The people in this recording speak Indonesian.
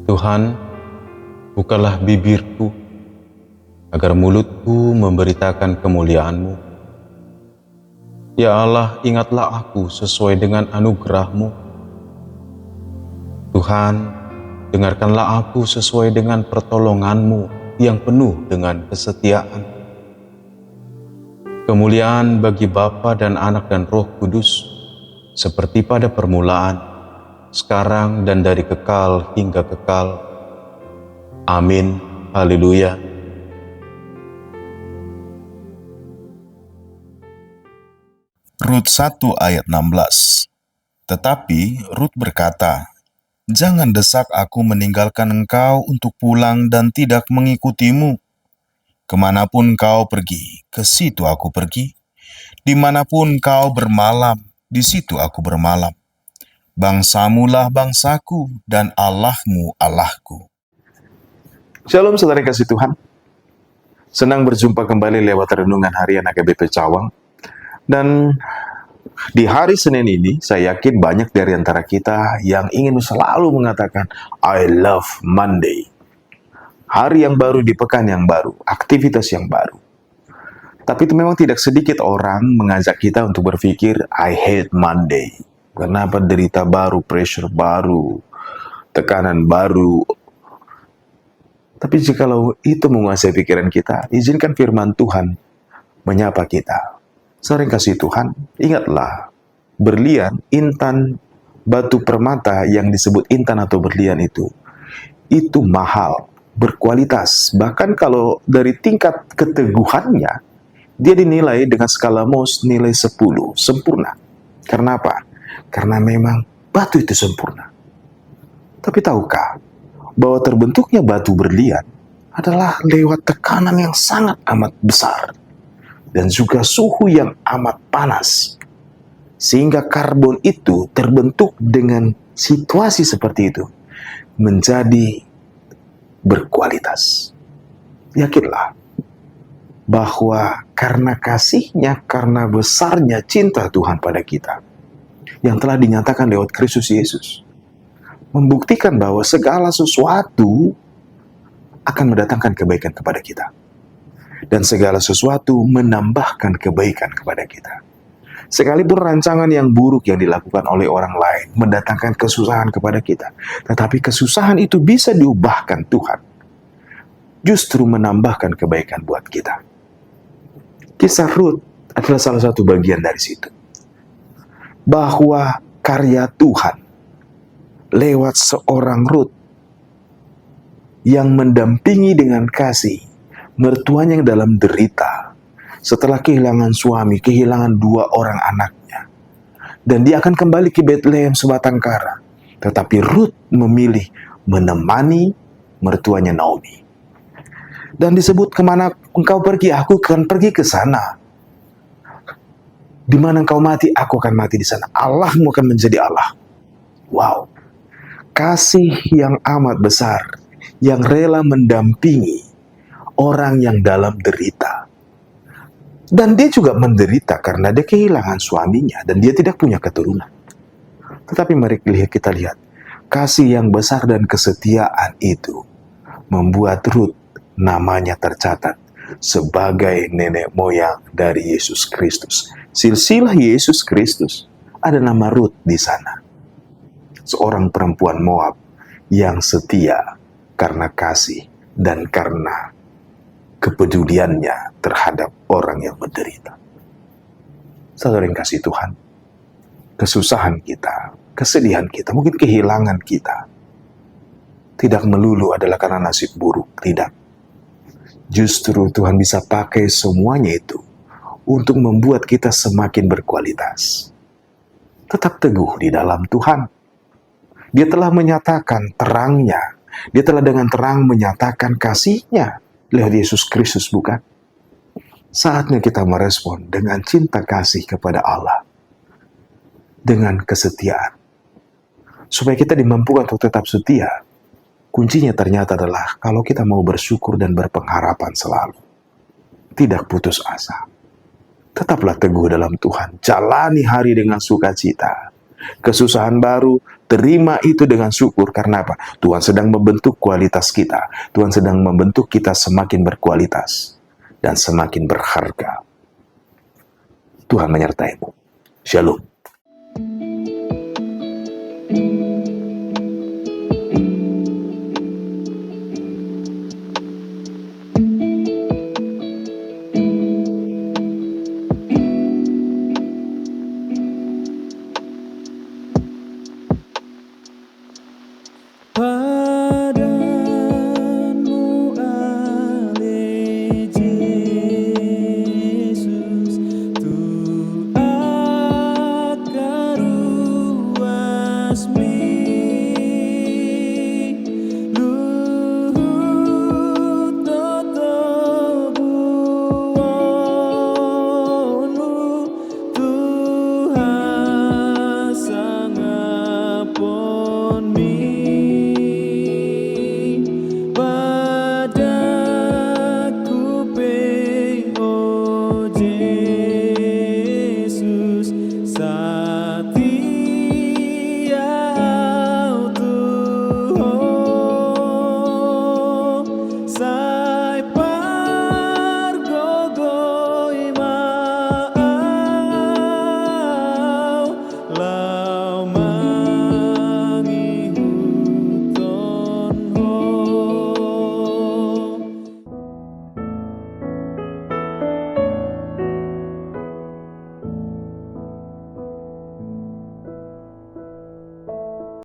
Tuhan, bukalah bibirku, agar mulutku memberitakan kemuliaan-Mu. Ya Allah, ingatlah aku sesuai dengan anugerah-Mu. Tuhan, dengarkanlah aku sesuai dengan pertolongan-Mu yang penuh dengan kesetiaan. Kemuliaan bagi Bapa dan Anak dan Roh Kudus, seperti pada permulaan, sekarang dan dari kekal hingga kekal. Amin. Haleluya. Rut 1 ayat 16. Tetapi Rut berkata, "Jangan desak aku meninggalkan engkau untuk pulang dan tidak mengikutimu. Kemanapun kau pergi, ke situ aku pergi. Dimanapun kau bermalam, di situ aku bermalam. Bangsamulah bangsaku, dan Allahmu Allahku." Shalom saudara yang kasih Tuhan. Senang berjumpa kembali lewat renungan harian AKBP Cawang. Dan di hari Senin ini, saya yakin banyak dari antara kita yang ingin selalu mengatakan, I love Monday. Hari yang baru di pekan yang baru, aktivitas yang baru. Tapi itu memang tidak sedikit orang mengajak kita untuk berpikir, I hate Monday. Kenapa derita baru, pressure baru, tekanan baru. Tapi jikalau itu menguasai pikiran kita, izinkan firman Tuhan menyapa kita. Sering kasih Tuhan, ingatlah, berlian, intan, batu permata yang disebut intan atau berlian itu mahal, berkualitas. Bahkan kalau dari tingkat keteguhannya, dia dinilai dengan skala Mohs nilai 10, sempurna. Karena apa? Karena memang batu itu sempurna. Tapi tahukah bahwa terbentuknya batu berlian adalah lewat tekanan yang sangat amat besar dan juga suhu yang amat panas, sehingga karbon itu terbentuk dengan situasi seperti itu menjadi berkualitas. Yakinlah bahwa karena kasih-Nya, karena besarnya cinta Tuhan pada kita yang telah dinyatakan lewat Kristus Yesus, membuktikan bahwa segala sesuatu akan mendatangkan kebaikan kepada kita. Dan segala sesuatu menambahkan kebaikan kepada kita. Sekalipun rancangan yang buruk yang dilakukan oleh orang lain mendatangkan kesusahan kepada kita, tetapi kesusahan itu bisa diubahkan Tuhan, justru menambahkan kebaikan buat kita. Kisah Rut adalah salah satu bagian dari situ. Bahwa karya Tuhan lewat seorang Rut yang mendampingi dengan kasih mertuanya yang dalam derita setelah kehilangan suami, kehilangan 2 orang anaknya, dan dia akan kembali ke Bethlehem sebatang kara. Tetapi Rut memilih menemani mertuanya Naomi, dan disebut, kemana engkau pergi, aku akan pergi ke sana. Di mana engkau mati, aku akan mati di sana. Allahmu akan menjadi Allah. Wow, kasih yang amat besar, yang rela mendampingi orang yang dalam derita. Dan dia juga menderita karena dia kehilangan suaminya dan dia tidak punya keturunan. Tetapi mari kita lihat, kasih yang besar dan kesetiaan itu membuat Rut namanya tercatat sebagai nenek moyang dari Yesus Kristus. Silsilah Yesus Kristus, ada nama Rut di sana. Seorang perempuan Moab yang setia karena kasih dan karena kepeduliannya terhadap orang yang menderita. Saudara yang kasih Tuhan, kesusahan kita, kesedihan kita, mungkin kehilangan kita, tidak melulu adalah karena nasib buruk, tidak. Justru Tuhan bisa pakai semuanya itu untuk membuat kita semakin berkualitas. Tetap teguh di dalam Tuhan. Dia telah menyatakan terangnya. Dia telah dengan terang menyatakan kasih-Nya lewat Yesus Kristus, bukan? Saatnya kita merespon dengan cinta kasih kepada Allah. Dengan kesetiaan. Supaya kita dimampukan untuk tetap setia Kuncinya ternyata adalah kalau kita mau bersyukur dan berpengharapan selalu. Tidak putus asa. Tetaplah teguh dalam Tuhan. Jalani hari dengan sukacita. Kesusahan baru, terima itu dengan syukur. Karena apa? Tuhan sedang membentuk kualitas kita. Tuhan sedang membentuk kita semakin berkualitas dan semakin berharga. Tuhan menyertaimu. Shalom.